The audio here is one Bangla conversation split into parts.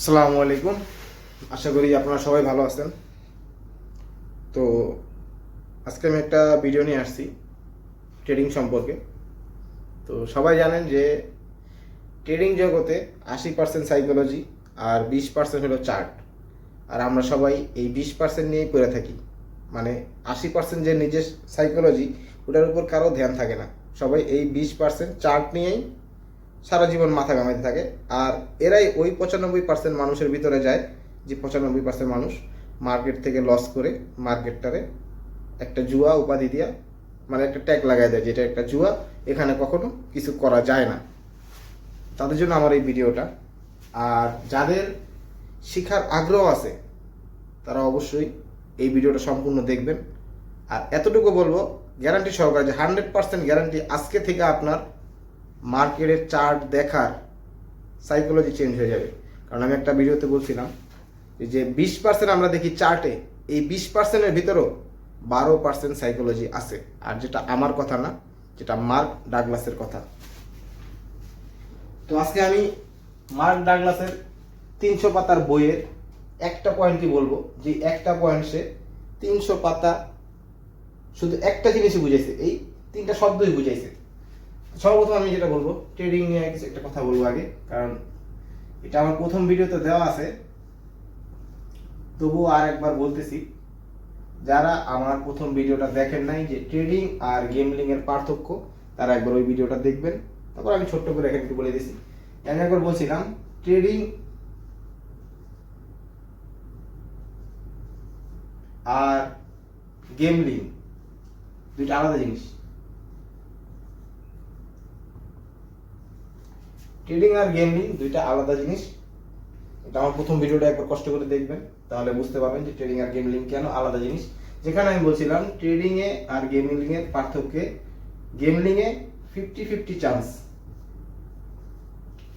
আসসালামু আলাইকুম। আশা করি আপনারা সবাই ভালো আছেন। তো আজকে আমি একটা ভিডিও নিয়ে আসছি ট্রেডিং সম্পর্কে। তো সবাই জানেন যে ট্রেডিং জগতে 80% সাইকোলজি আর 20% হলো চার্ট। আর আমরা সবাই এই 20% নিয়েই পড়ে থাকি। মানে 80% যে নিজের সাইকোলজি, ওটার উপর কারো ধ্যান থাকে না। সবাই এই 20% চার্ট নিয়েই সারা জীবন মাথা ঘামাইতে থাকে। আর এরাই ওই 95% মানুষের ভিতরে যায়, যে 95% মানুষ মার্কেট থেকে লস করে মার্কেটটারে একটা জুয়া উপাধি দিয়া, মানে একটা ট্যাগ লাগাই দেয় যেটা একটা জুয়া, এখানে কখনো কিছু করা যায় না। তাদের জন্য আমার এই ভিডিওটা। আর যাদের শিখার আগ্রহ আছে তারা অবশ্যই এই ভিডিওটা সম্পূর্ণ দেখবেন। আর এতটুকু বলবো, গ্যারান্টি সহকারে, যে 100% গ্যারান্টি, আজকে থেকে আপনার মার্কেটের চার্ট দেখার সাইকোলজি চেঞ্জ হয়ে যাবে। কারণ আমি একটা ভিডিওতে বলছিলাম যে 20% আমরা দেখি চার্টে, এই 20%-এর ভিতরেও 12% সাইকোলজি আছে। আর যেটা আমার কথা না, যেটা মার্ক ডাগলাসের কথা। তো আজকে আমি মার্ক ডাগলাসের 300 পাতার বইয়ের একটা পয়েন্টই বলবো, যে একটা পয়েন্ট সে 300 পাতা শুধু একটা জিনিসই বুঝাইছে, এই 3টা শব্দই বুঝাইছে। সর্বপ্রথম আমি যেটা বলবো, ট্রেডিং নিয়ে কিছু একটা কথা বলবো আগে, কারণ এটা আমার প্রথম ভিডিওতে দেওয়া আছে। তবুও আর একবার বলতেছি, যারা আমার প্রথম ভিডিওটা দেখেন নাই, যে ট্রেডিং আর গেমলিং এর পার্থক্য, তারা একবার ওই ভিডিওটা দেখবেন। তারপর আমি ছোট্ট করে এখানে একটু বলে দিছি। আমি একবার বলছিলাম ট্রেডিং আর গেমলিং দুইটা আলাদা জিনিস। ট্রেডিং আর গেমলিং দুইটা আলাদা জিনিস। এটা আমার প্রথম ভিডিওটা একবার কষ্ট করে দেখবেন, তাহলে বুঝতে পারবেন যে ট্রেডিং আর গেমলিং কেন আলাদা জিনিস। যেখানে আমি বলছিলাম ট্রেডিং এ আর গেমলিং এর পার্থক্যে, গেমলিং এ 50-50 চান্স,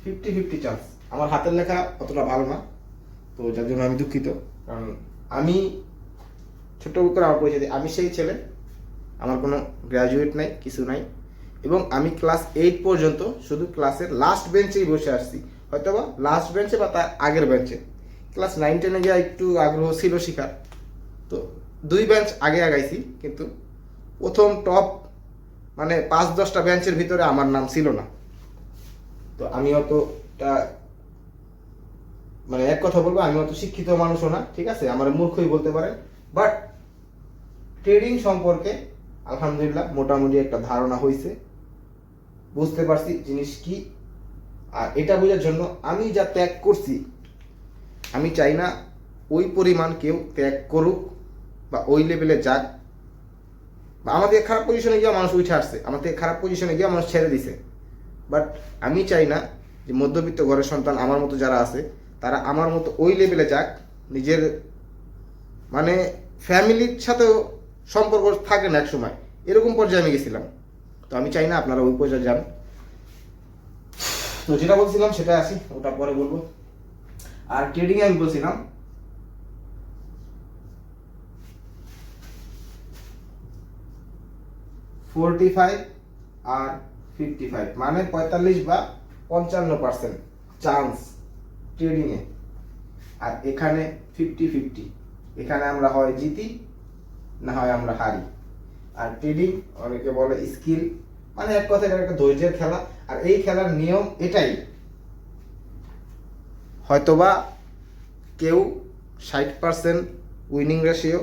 50-50 চান্স। আমার হাতের লেখা অতটা ভালো না, তো যার জন্য আমি দুঃখিত। কারণ আমি ছোট্ট করে আমার পরিচয় দিই, আমি সেই ছেলে, আমার কোনো গ্র্যাজুয়েট নাই, কিছু নাই, এবং আমি ক্লাস 8 পর্যন্ত শুধু ক্লাসের লাস্ট বেঞ্চেই বসে আসছি, হয়তোবা লাস্ট বেঞ্চে বা তার আগের বেঞ্চে। ক্লাস 9-10-এ গিয়ে একটু আগ্রহ ছিল শিখার, তো 2 বেঞ্চ আগে আগাইছি, কিন্তু প্রথম টপ মানে 5-10টা বেঞ্চের ভিতরে আমার নাম ছিল না। তো আমি অতটা, মানে এক কথা বলবো, আমি অত শিক্ষিত মানুষও না, ঠিক আছে, আমার মূর্খই বলতে পারেন। বাট ট্রেডিং সম্পর্কে আলহামদুলিল্লাহ মোটামুটি একটা ধারণা হয়েছে, বুঝতে পারছি জিনিস কি। আর এটা বোঝার জন্য আমি যা ত্যাগ করছি, আমি চাই না ওই পরিমাণ কেউ ত্যাগ করুক বা ওই লেভেলে যাক। বা আমার থেকে খারাপ পজিশনে গিয়ে মানুষ উঠে আসছে, আমার থেকে খারাপ পজিশনে গিয়ে মানুষ ছেড়ে দিছে। বাট আমি চাই না যে মধ্যবিত্ত ঘরের সন্তান আমার মতো যারা আছে, তারা আমার মতো ওই লেভেলে যাক। নিজের মানে ফ্যামিলির সাথেও সম্পর্ক থাকে না এক সময়, এরকম পর্যায়ে আমি গেছিলাম। তো আমি চাই না আপনারা ওই পর্যায়ে যান। তো যেটা বলছিলাম সেটা আসি, ওটা পরে বলবো। আর ট্রেডিং আমি বলছিলাম 45 আর 55, মানে 45 বা 55% চান্স ট্রেডিং এ। আর এখানে 50-50, এখানে আমরা হয় জিতি না হয় আমরা হারি। আর ট্রেডিং অনেকে বলে স্কিল, মানে এক কথা এটা একটা ধৈর্যের খেলা। আর এই খেলার নিয়ম এটাই, হয়তোবা কেউ 60% উইনিং রেশিও,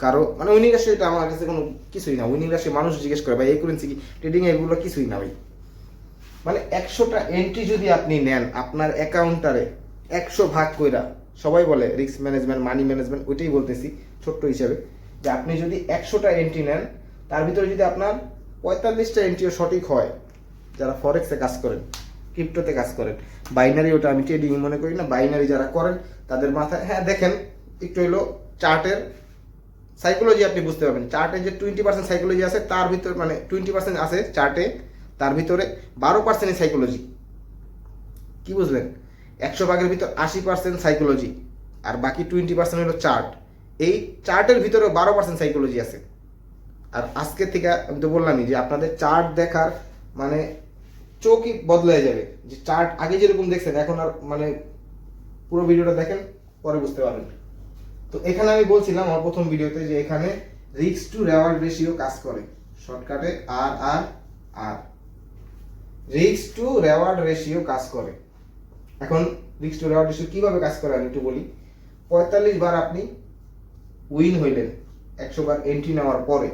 কারো মানে উইনিং রেশিও, এটা আমার কাছে কোনো কিছুই না। উইনিং রেশিও মানুষ জিজ্ঞেস করে ভাই এই করেছি কি, ট্রেডিং এগুলো কিছুই না ভাই। মানে 100টা এন্ট্রি যদি আপনি নেন আপনার অ্যাকাউন্টারে, 100 ভাগ কইরা, সবাই বলে রিস্ক ম্যানেজমেন্ট, মানি ম্যানেজমেন্ট, ওইটাই বলতেছি ছোট্ট হিসাবে, যে আপনি যদি 100টা এন্ট্রি নেন, তার ভিতরে যদি আপনার 45টা এন্ট্রিও সঠিক হয়, যারা ফরেক্সে কাজ করেন, ক্রিপ্টোতে কাজ করেন, বাইনারি, ওটা আমি ট্রেডিং মনে করি না, বাইনারি যারা করেন তাদের মাথায়, হ্যাঁ দেখেন একটু হলো চার্টের সাইকোলজি আপনি বুঝতে পারবেন। চার্টে যে 20% সাইকোলজি আছে, তার ভিতরে মানে 20% আছে চার্টে, তার ভিতরে 12% সাইকোলজি। কি বুঝলেন? 100 ভাগের ভিতর 80% সাইকোলজি, আর বাকি 20% হলো চার্ট। এই চার্টের ভিতরে 12% সাইকোলজি আছে। আর আজকে থেকে আমি তো বললামই যে আপনাদের চার্ট দেখার মানে চোখই বদলে যাবে। যে চার্ট আগে যেরকম দেখছেন, এখন আর মানে পুরো ভিডিওটা দেখেন, পরে বুঝতে পারবেন। তো এখানে আমি বলছিলাম আমার প্রথম ভিডিওতে যে এখানে রিস্ক টু রেওয়ার্ড রেশিও কাজ করে, শর্টকাটে আর আর আর রিস্ক টু রেওয়ার্ড রেশিও কাজ করে। এখন রিস্ক টু রেওয়ার্ড রেশিও কিভাবে কাজ করে আমি একটু বলি। 45 বার আপনি উইন হইলেন 100 বার এন্ট্রি নেওয়ার পরে,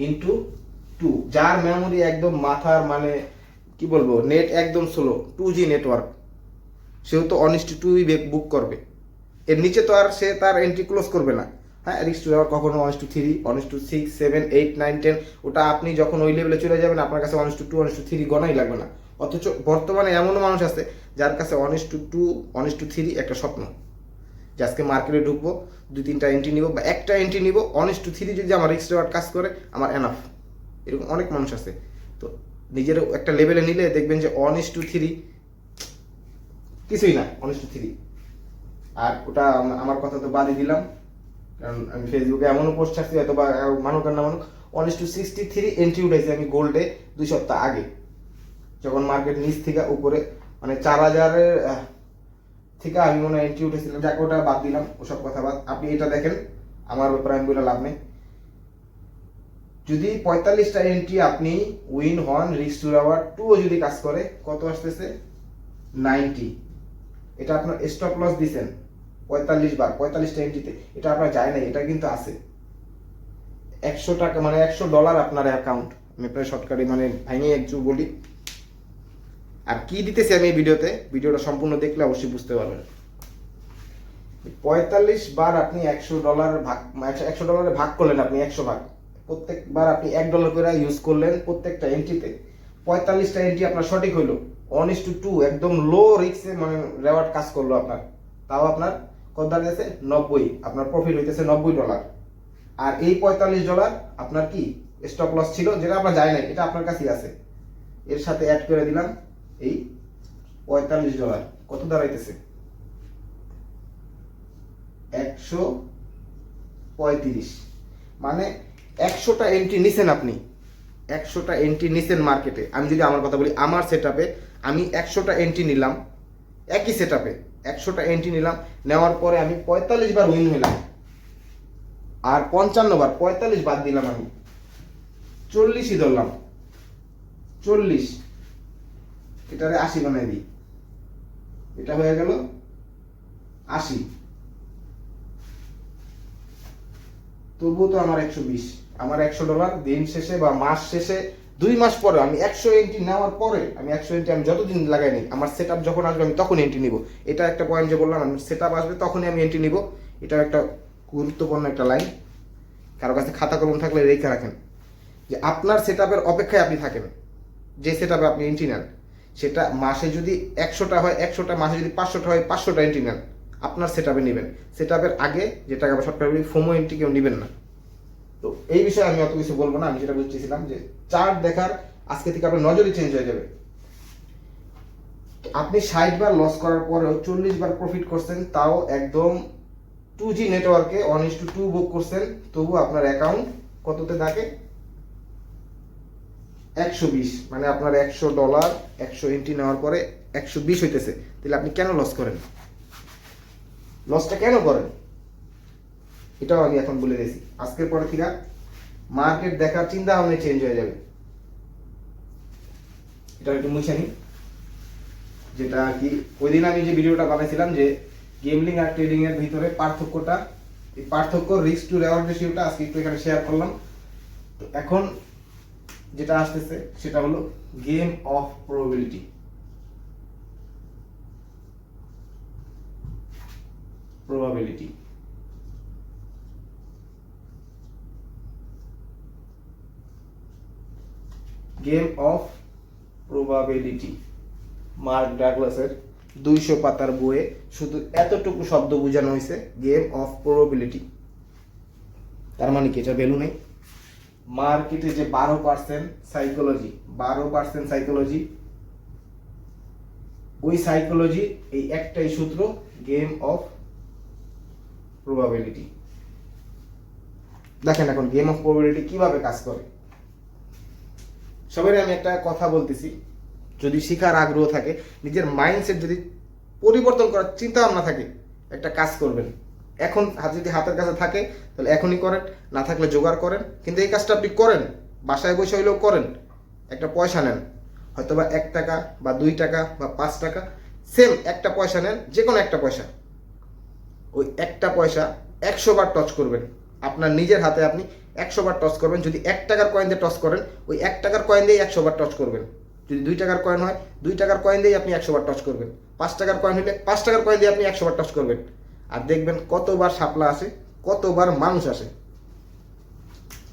ইনটু 2, যার মেমোরি একদম মাথার মানে কি বলবো, নেট একদম স্লো, 2G নেটওয়ার্ক, সেও তো 1:2 বুক করবে। এর নিচে তো আর সে তার এন্ট্রি ক্লোজ করবে না। হ্যাঁ, রিস্ক টু রেওয়ার্ড কখনো 1:3, 1:6, 7, 8, 9, 10, ওটা আপনি যখন ওই লেভেলে চলে যাবেন আপনার কাছে 1:2, 1:3 গণাই লাগবে না। অথচ বর্তমানে এমনও মানুষ আছে যার কাছে 1:2, 1:3 একটা স্বপ্ন, যে আজকে মার্কেটে ঢুকবো, 2-3টা এন্ট্রি নিব বা একটা এন্ট্রি নিব, 1:3 যদি আমার রিস্ক রেওয়ার্ড কাজ করে আমার এনাফ। এরকম অনেক মানুষ আছে। তো নিজের একটা লেভেলে নিলে দেখবেন যে 1:3 কিছুই না, 1:3। আর ওটা আমার কথা তো বাদই দিলাম, কারণ আমি ফেসবুকে এমনও পোস্ট ছাড়ছি, হয়তো বা মানুক আর না মানুক, 1:63 এন্ট্রি উঠেছে আমি গোল্ডে 2 সপ্তাহ আগে, যখন মার্কেট নিচ থেকে উপরে মানে 4000-এর থেকে আমি মনে হয় এন্ট্রি উঠেছিলাম। যাকে ওটা বাদ দিলাম, ওসব কথা বাদ। আপনি এটা দেখেন, আমার ব্যাপারে আমি বলে লাভ নেই। যদি 45টা এন্ট্রি আপনি উইন হন, রিস্ক টু রেওয়ার্ড 2 যদি কাজ করে, কত আসতেছে 90। এটা আপনার স্টপ লস দিছেন 45 বার 45টা এন্ট্রিতে, এটা আপনার যায় নাই, এটা কিন্তু আছে 100 টাকা মানে $100 আপনার অ্যাকাউন্ট। আমি প্রায় শর্টকাটে মানে ভাঙিয়ে একটু বলি। আর কি দিতেছি আমি এই ভিডিওটা সম্পূর্ণ দেখলে অবশ্যই বুঝতে পারবেন। 45 বার আপনি $100 ভাগ, $100 ভাগ করলেন আপনি 100 ভাগ, প্রত্যেকবার আপনি $1 করে ইউজ করলেন প্রত্যেকটা এন্ট্রিতে। 45টা এন্ট্রি আপনার সঠিক হইলো, 1:2 একদম লো রিস্কে মানে রেওয়ার্ড কাজ করলো আপনার। তাও আপনার কত দাঁড়িয়েছে 90, আপনার প্রফিট হইতেছে $90। আর এই $45 আপনার কি স্টপ লস ছিল, যেটা আপনার যায় নাই, এটা আপনার কাছেই আছে। এর সাথে অ্যাড করে দিলাম এই $45, কত দাঁড়াইতেছে 135। মানে 100টা এন্ট্রি নিছেন আপনি, 100টা এন্ট্রি নিছেন মার্কেটে। আমি যদি আমার কথা বলি, আমার সেটআপে আমি 100টা এন্ট্রি নিলাম, একই সেটআপে 100টা এন্ট্রি নিলাম, নেওয়ার পরে আমি 45 বার উইন হইলাম। আর 55 বার, 45 বাদ দিলাম, আমি 40ই ধরলাম, 40, এটারে 80 বানাই দিই, এটা হয়ে গেল 80। তবুও তো আমার 120, আমার $100 দিন শেষে বা মাস শেষে 2 মাস পরে আমি 100 এন্ট্রি নেওয়ার পরে, আমি 100 এন্ট্রি আমি যতদিন লাগাই নিই, আমার সেটআপ যখন আসবে আমি তখন এন্ট্রি নিব। এটা একটা পয়েন্ট যে বললাম, আমি সেটআপ আসবে তখনই আমি এন্ট্রি নিব। এটা একটা গুরুত্বপূর্ণ একটা লাইন, কারো কাছে খাতা কলম থাকলে রেখে রাখেন, যে আপনার সেটআপের অপেক্ষায় আপনি থাকেন। যে সেটআপে আপনি এন্ট্রি নেন, সেটা মাসে যদি 100টা হয় 100টা, মাসে যদি 500টা হয় 500টা এন্ট্রি নেন, আপনার সেটআপে নেবেন। সেটআপের আগে যেটা শর্টকাট ফোমো এন্ট্রি কেউ নেবেন না। তো এই বিষয়ে আমি অত কিছু বলবো না। আমি যেটা বুঝতেছিলাম যে চার্ট দেখার আজকে থেকে আপনার নজরই চেঞ্জ হয়ে যাবে। আপনি 60 বার লস করার পরেও 40 বার প্রফিট করছেন, তাও একদম 2G নেটওয়ার্কে 1:2 বুক করছেন, তবু আপনার অ্যাকাউন্ট কততে থাকে 120। মানে আপনার $100 100 এন্ট্রি নেওয়ার পরে 120 হইতেছে। তাহলে আপনি কেন লস করেন? লসটা কেন করেন এটাও আমি এখন বলে দিয়েছি। আজকের পরে থেকে মার্কেট দেখার চিন্তা ভাবনা চেঞ্জ হয়ে যাবে। এটা একটু মুছে নিই, যেটা কি ওই দিন আমি যে ভিডিওটা বানাইছিলাম যে গেমলিং আর ট্রেডিং এর ভিতরে পার্থক্যটা, এই পার্থক্য রিস্ক টু রেওয়ার্ড রেশিওটা আজকে একটু এখানে শেয়ার করলাম। তো এখন যেটা আসতেছে সেটা হলো game of probability. Probability game of probability Mark ডাগলাসের 200 পাতার বইয়ে শুধু এতটুকু শব্দ বোঝানো হয়েছে, গেম অফ প্রবাবিলিটি। তার মানে কি এটা ভ্যালু নেই? মার্কেটে যে 12% সাইকোলজি, 12% সাইকোলজি, ওই সাইকোলজি এই একটাই সূত্র, গেম অফ প্রবাবিলিটি। দেখেন এখন গেম অফ প্রবাবিলিটি কিভাবে কাজ করে। সবাই আমি একটা কথা বলতেছি, যদি শেখার আগ্রহ থাকে, নিজের মাইন্ডসেট যদি পরিবর্তন করার চিন্তা ভাবনা থাকে, একটা কাজ করবেন। এখন যদি হাতের কাছে থাকে তাহলে এখনই করেন, না থাকলে জোগাড় করেন। কিন্তু এই কাজটা আপনি করেন, বাসায় বসে হইলেও করেন, একটা পয়সা নেন, হয়তো বা 1 টাকা বা 2 টাকা বা 5 টাকা, সেম একটা পয়সা নেন, যে কোনো একটা পয়সা, ওই একটা পয়সা 100 বার টচ করবেন। আপনার নিজের হাতে আপনি 100 বার টচ করবেন। যদি 1 টাকার কয়েন দিয়ে টচ করেন, ওই 1 টাকার কয়েন দিয়ে 100 বার টচ করবেন। যদি 2 টাকার কয়েন হয়, 2 টাকার কয়েন দিয়ে আপনি 100 বার টচ করবেন। 5 টাকার কয়েন হলে 5 টাকার কয়েন দিয়ে আপনি 100 বার টচ করবেন। আর দেখবেন কতবার শাপলা আসে, কতবার মানুষ আসে।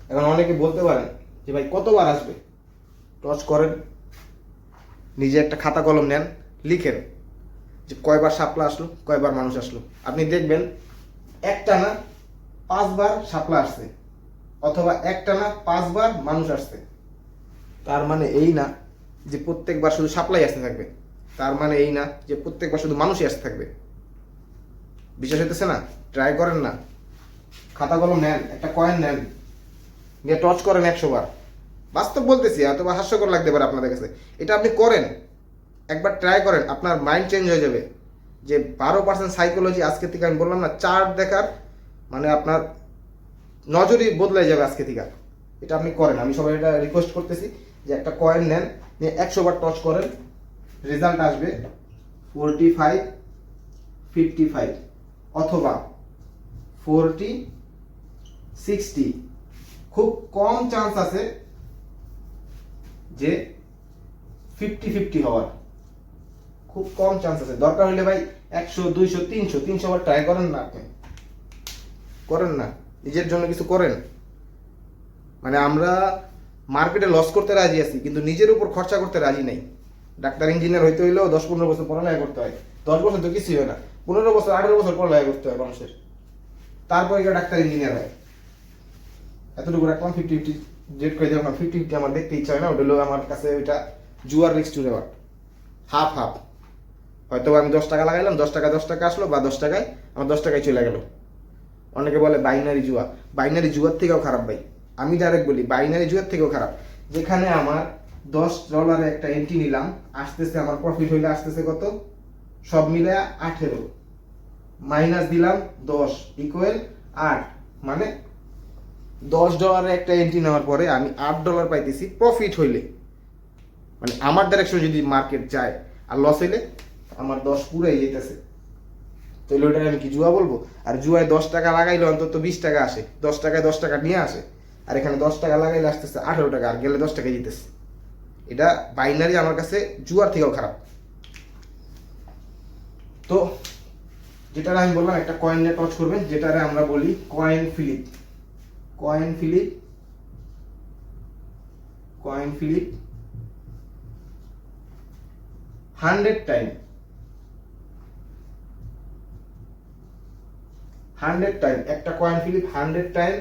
এখন অনেকে বলতে পারেন যে ভাই কতবার আসবে, টচ করেন, নিজে একটা খাতা কলম নেন, লিখেন যে কয়বার শাপলা আসলো, কয়বার মানুষ আসলো। আপনি দেখবেন একটানা 5 বার শাপলা আসছে, অথবা একটানা 5 বার মানুষ আসছে। তার মানে এই না যে প্রত্যেকবার শুধু শাপলাই আসতে থাকবে, তার মানে এই না যে প্রত্যেকবার শুধু মানুষই আসতে থাকবে। বিশ্বাস হইতেছে না? ট্রাই করেন না, খাতা কলম নেন, একটা কয়েন নেন, নিয়ে টচ করেন 100 বার। বাস্তব বলতেছি, অথবা হাস্যকর লাগতে পারে আপনাদের কাছে, এটা আপনি করেন, একবার ট্রাই করেন, আপনার মাইন্ড চেঞ্জ হয়ে যাবে। যে 12% সাইকোলজি আজকে থেকে, আমি বললাম না, চার্ট দেখার মানে আপনার নজরই বদলে যাবে আজকে থেকে। এটা আপনি করেন, আমি সবাই এটা রিকোয়েস্ট করতেছি যে একটা কয়েন নেন, নিয়ে 100 বার টচ করেন, রেজাল্ট আসবে 45, 55 অথবা 40, 60। খুব কম চান্স আছে যে 50-50 হওয়ার, খুব কম চান্স আছে। দরকার হলে ভাই 100, 200, 300 বার ট্রাই করেন না, আপনি করেন না, নিজের জন্য কিছু করেন। মানে আমরা মার্কেটে লস করতে রাজি আছি, কিন্তু নিজের উপর খরচা করতে রাজি নাই। ডাক্তার ইঞ্জিনিয়ার হইতে হইলেও 10-15 বছর পড়ালেখা করতে হয়। 10 বছর তো কিছুই হয় না, 15 বছর 18 বছর পড়ালেখা করতে হয় মানুষের, তারপরে ডাক্তার ইঞ্জিনিয়ার হয়। এতটুকু রাখলাম, 50-50 ডেট করে দিলাম। 50-50 আমার দেখতে ইচ্ছা হয় না, ওটা হলো আমার কাছে ওইটা জুয়ার risk two reward, half half. হয়তো আমি 10 টাকা লাগাইলাম, 10 টাকা আসলো, বা 10 টাকায় আমার 10 টাকায় চলে গেল। অনেকে বলে বাইনারি জুয়া, বাইনারি জুয়ার থেকেও খারাপ ভাই। আমি ডাইরেক্ট বলি বাইনারি জুয়ার থেকেও খারাপ। যেখানে আমার $10 একটা এন্ট্রি নিলাম, আসতেছে আমার প্রফিট হইলে আসতেছে কত, সব মিলে 18, মাইনাস দিলাম 10 ইকুয়াল 8, মানে $10 একটা এন্ট্রি নেওয়ার পরে আমি $8 পাইতেছি প্রফিট হইলে। মানে আমার ডাইরেকশন যদি মার্কেট যায়, আর লস হইলে আমার 10 পুরাই যেতেছে। তাহলে ওইটাকে আমি কি জুয়া বলবো? আর জুয়ায় 10 টাকা লাগাইলে অন্তত 20 টাকা আসে, 10 টাকায় 10 টাকা নিয়ে আসে। আর এখানে 10 টাকা লাগাইলে আসতেছে 18 টাকা, আর গেলে 10 টাকা জিতেছে। এটা বাইনারি আমার কাছে জুয়ার থেকেও খারাপ। তো যেটা আমি বললাম, একটা কয়েন নিয়ে টচ করবেন, যেটারে আমরা বলি coin flip. Coin flip, coin flip 100 time, 100 time একটা কয়েন ফ্লিপ 100 টাইম।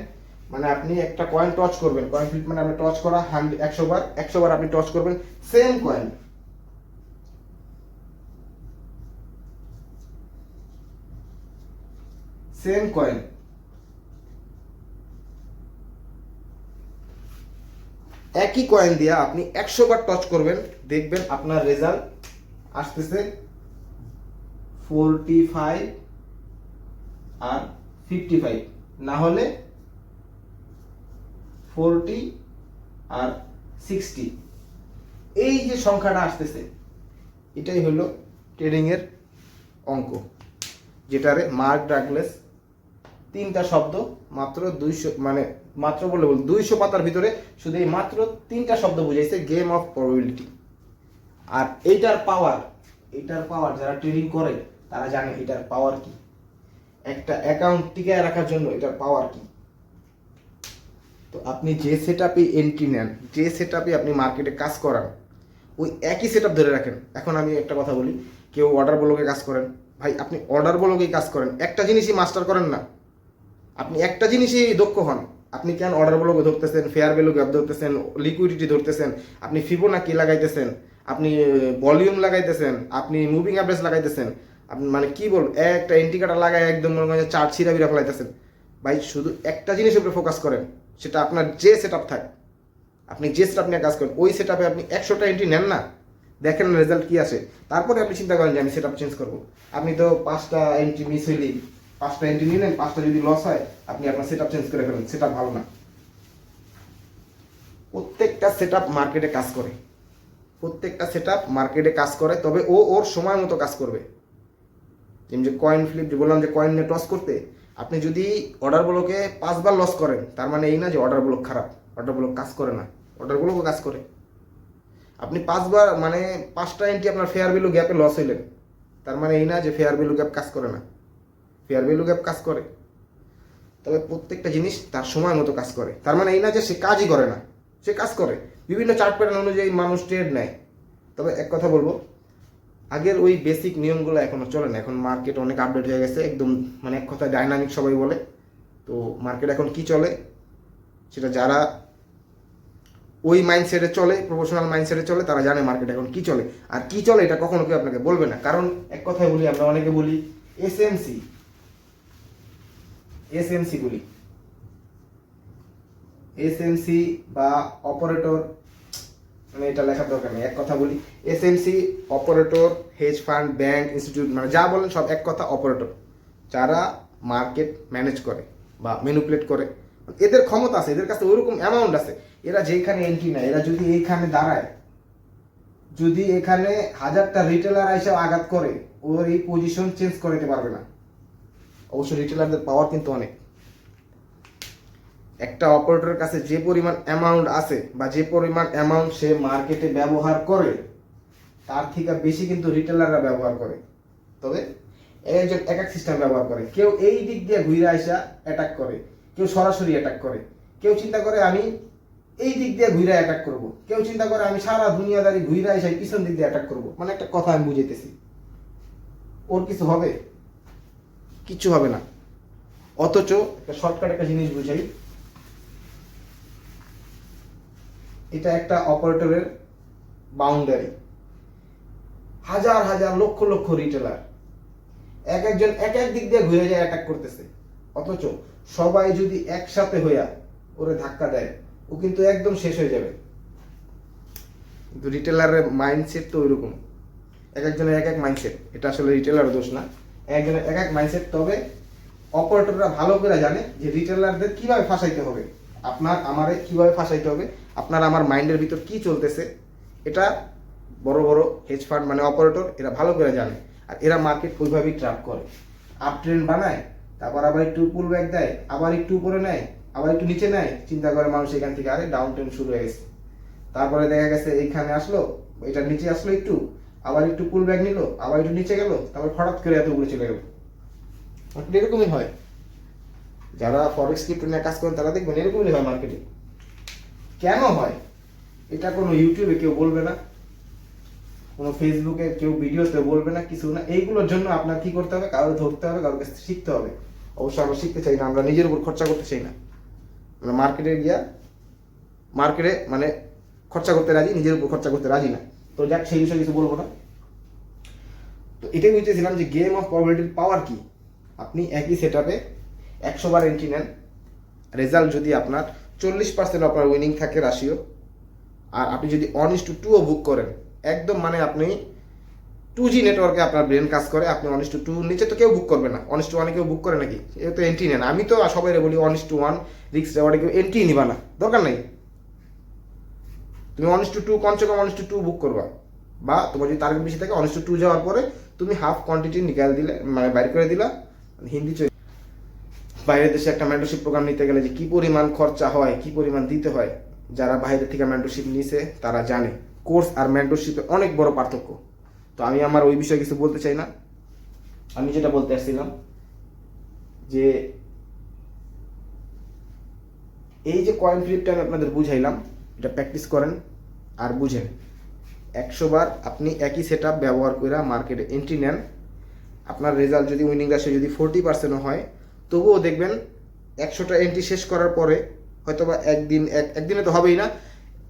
মানে আপনি একটা কয়েন টচ করবেন, কয়েন ফ্লিপ মানে আপনি টচ করা 100 বার, 100 বার আপনি টচ করবেন সেম কয়েন। সেম কয়েন, একই কয়েন দিয়ে আপনি 100 বার টচ করবেন, দেখবেন আপনার রেজাল্ট আসতেছে 45 আর 55, না হলে 40 আর 60। এই যে সংখ্যাটা আসতেছে, এটাই হলো ট্রেডিং এর অঙ্ক, যেটারে মার্ক ডাগলাস 3টা শব্দ মাত্র 200, মানে মাত্র বলে 200 পাতার ভিতরে শুধু এই মাত্র 3টা শব্দ বুঝাইছে, গেম অফ প্রবাবিলিটি। আর এইটার পাওয়ার, যারা ট্রেডিং করে তারা জানে এটার পাওয়ার কি। একটা অ্যাকাউন্ট টিকায় রাখার জন্য এটার পাওয়ার কি। তো আপনি যে সেটআপে এন্ট্রি নেন, যে সেটআপে আপনি মার্কেটে কাজ করান, ওই একই সেটআপ ধরে রাখেন। এখন আমি একটা কথা বলি, কেউ অর্ডার ব্লকে কাজ করেন, ভাই আপনি অর্ডার ব্লকেই কাজ করেন, একটা জিনিসই মাস্টার করেন না, আপনি একটা জিনিসই দক্ষ হন। আপনি কেন অর্ডার ব্লকে ধরতেছেন, ফেয়ার ভ্যালু গ্যাপ ধরতেছেন, লিকুইডিটি ধরতেছেন, আপনি ফিবোনাকি লাগাইতেছেন, আপনি ভলিউম লাগাইতেছেন, আপনি মুভিং অ্যাভারেজ লাগাইতেছেন, আপনি মানে কি বল, একটা ইন্ডিকেটর লাগায় একদম মনে করেন চার্ট ছিঁড়া বিড়া ফেলাইতেছেন। ভাই শুধু একটা জিনিসের উপরে ফোকাস করেন, সেটা আপনার যে সেটআপ থাকে, আপনি যে সেটআপ নিয়ে কাজ করেন, ওই সেটআপে আপনি 100টা এন্ট্রি নেন না, দেখেন রেজাল্ট কি আসে, তারপরে আপনি চিন্তা করেন যে আমি সেট আপ চেঞ্জ করবো। আপনি তো 5টা এন্ট্রি মিস হইলেই, 5টা এন্ট্রি নিলেন, 5টা যদি লস হয় আপনি আপনার সেট আপ চেঞ্জ করে ফেলেন, সেটা ভালো না। প্রত্যেকটা সেট আপ মার্কেটে কাজ করে, প্রত্যেকটা সেট আপ মার্কেটে কাজ করে, তবে ও ওর সময় মতো কাজ করবে। যেমন যে কয়েন ফ্লিপ যে বললাম, যে কয়েন নিয়ে টস করতে, আপনি যদি অর্ডার ব্লকে 5বার লস করেন, তার মানে এই না যে অর্ডার ব্লক খারাপ, অর্ডার ব্লক কাজ করে না, অর্ডার ব্লকও কাজ করে। আপনি 5বার মানে 5টা এন্ট্রি আপনার ফেয়ার ভ্যালু গ্যাপে লস হইলেন, তার মানে এই না যে ফেয়ার ভ্যালু গ্যাপ কাজ করে না, ফেয়ার ভ্যালু গ্যাপ কাজ করে। তবে প্রত্যেকটা জিনিস তার সময় মতো কাজ করে, তার মানে এই না যে সে কাজই করে না, সে কাজ করে। বিভিন্ন চার্ট প্যাটার্ন অনুযায়ী মানুষ ট্রেড নেয়। তবে এক কথা বলবো, আগের ওই বেসিক নিয়মগুলো এখনো চলে না, এখন মার্কেট অনেক আপডেট হয়ে গেছে একদম, মানে এক কথায় ডাইনামিক সবাই বলে। তো মার্কেট এখন কি চলে সেটা যারা ওই মাইন্ডসেটে চলে, প্রফেশনাল মাইন্ডসেটে চলে, তারা জানে মার্কেট এখন কি চলে। আর কি চলে এটা কখনো কেউ আপনাকে বলবে না, কারণ এক কথায় বলি, আমরা অনেকে বলি এসএমসি, এসএমসি বলি, এসএমসি বা অপারেটর, মানে এটা লেখার দরকার নেই, এক কথা বলি SMC, operator, hedge fund, bank, institute, মানে যা বলেন সব এক কথা অপারেটর, যারা মার্কেট ম্যানেজ করে বা ম্যানিপুলেট করে। এদের ক্ষমতা আছে, এদের কাছে ওইরকম অ্যামাউন্ট আছে, এরা যেখানে এন্ট্রি নেয়, এরা যদি এইখানে দাঁড়ায়, যদি এখানে 1000টা রিটেলার এসে আঘাত করে, ওর এই পজিশন চেঞ্জ করে দিতে পারবে না। অবশ্য রিটেলারদের পাওয়ার কিন্তু অনেক। একটা অপারেটরের কাছে যে পরিমাণ অ্যামাউন্ট আছে বা যে পরিমাণ অ্যামাউন্ট সে মার্কেটে ব্যবহার করে, তার থেকে বেশি কিন্তু রিটেলাররা ব্যবহার করে। তবে একজন এক এক সিস্টেম ব্যবহার করে, কেউ এই দিক দিয়ে ঘুরে আসা অ্যাটাক করে, কেউ সরাসরি অ্যাটাক করে, কেউ চিন্তা করে আমি এই দিক দিয়ে ঘুরে অ্যাটাক করব, কেউ চিন্তা করে আমি সারা দুনিয়াদারি ঘুরে এসে পিছন দিক দিয়ে অ্যাটাক করব। মানে একটা কথা আমি বুঝাইতেছি, ওর কিছু হবে? কিচ্ছু হবে না। অথচ একটা শর্টকাট একটা জিনিস বুঝাই, এটা একটা অপারেটরের বাউন্ডারি, হাজার হাজার লক্ষ লক্ষ রিটেলার এক একজন এক এক দিক দিয়ে ঘুরে যায় অ্যাটাক করতেছে, অথচ সবাই যদি একসাথে হইয়া ওরে ধাক্কা দেয়, ও কিন্তু একদম শেষ হয়ে যাবে। কিন্তু রিটেলারের মাইন্ডসেট তো ওইরকম, এক একজনের এক এক মাইন্ডসেট, এটা আসলে রিটেলারের দোষ না, একজনের এক এক মাইন্ডসেট। তবে অপারেটররা ভালো করে জানে যে রিটেলারদের কিভাবে ফাঁসাইতে হবে, আপনার আমারে কিভাবে ফাঁসাইতে হবে, আপনার আমার মাইন্ডের ভিতর কি চলতেছে, এটা বড় বড় হেজ ফান্ড মানে অপারেটর এরা ভালো করে জানে। আর এরা মার্কেট ওইভাবেই ট্র্যাক করে, আপ ট্রেন্ড বানায়, তারপর আবার একটু পুল ব্যাক দেয়, আবার একটু উপরে নেয়, আবার একটু নিচে নেয়, চিন্তা করে মানুষ এখান থেকে আরে ডাউন ট্রেন্ড শুরু হয়ে গেছে, তারপরে দেখা গেছে এইখানে আসলো, এটা নিচে আসলো একটু, আবার একটু পুল ব্যাক নিল, আবার একটু নিচে গেল, তারপর হঠাৎ করে এত উপরে চলে গেল। এরকমই হয়, যারা ফরেক্স ক্রিপ্টো নিয়ে কাজ করেন তারা দেখবেন এরকমই হয় মার্কেটে। কেন হয় এটা কোনো ইউটিউবে কেউ বলবে না, কোনো ফেসবুকে কেউ ভিডিওতে বলবে না, কিছু না। এইগুলোর জন্য আপনার কি করতে হবে, কারো ধরতে হবে, কারোর কাছে শিখতে হবে। অবশ্য আমরা শিখতে চাই না, আমরা নিজের উপর খরচা করতে চাই না, আমরা মার্কেটে গিয়া মার্কেটে মানে খরচা করতে রাজি, নিজের উপর খরচা করতে রাজি না। তো যাক, সেই বিষয়ে কিছু বলবো না। তো এটাই বুঝতেছিলাম যে গেম অফ প্রবাবিলিটির পাওয়ার কি। আপনি একই সেট আপে 100 বার এন্ট্রি নেন, রেজাল্ট যদি আপনার 40% আপনার উইনিং থাকে রাশিও, আর আপনি যদি 1:2ও বুক করেন, একদম মানে আপনি 2G নেটওয়ার্কে আপনার ব্রেন কাজ করে, আপনি 1:2 নিচে তো কেউ বুক করবে না, 1:1 কেউ বুক করে নাকি, এ তো এন্ট্রি নেন। আমি তো সবাই বলি 1:1 রিস্ক রেওয়ার্ডে কেউ এন্ট্রি নিবা না, দরকার নাই। তুমি 1:2 কমসে কম 1:2 বুক করবা, বা তোমার যদি টার্গেট বেশি থাকে 1:2 যাওয়ার পরে তুমি হাফ কোয়ান্টিটি নিকাল দিলে, মানে বাইর করে দিলা। হিন্দি বাইরের দেশে একটা মেন্টরশিপ প্রোগ্রাম নিতে গেলে যে কি পরিমাণ খরচা হয়, কি পরিমাণ দিতে হয়, যারা বাইরে থেকে মেন্টরশিপ নিছে তারা জানে। কোর্স আর মেন্টরশিপে অনেক বড় পার্থক্য। তো আমি আমার ওই বিষয়ে কিছু বলতে চাই না, আমি যেটা বলতে আসছিলাম যে এই যে কয়েন ফ্লিপটা আমি আপনাদের বুঝাইলাম, এটা প্র্যাকটিস করেন আর বুঝেন। 100 বার আপনি একই সেট আপ ব্যবহার করে মার্কেটে এন্ট্রি নেন, আপনার রেজাল্ট যদি উইনিং রাশি যদি 40% হয়, তবুও দেখবেন 100টা এন্ট্রি শেষ করার পরে হয়তোবা একদিনে তো হবেই না,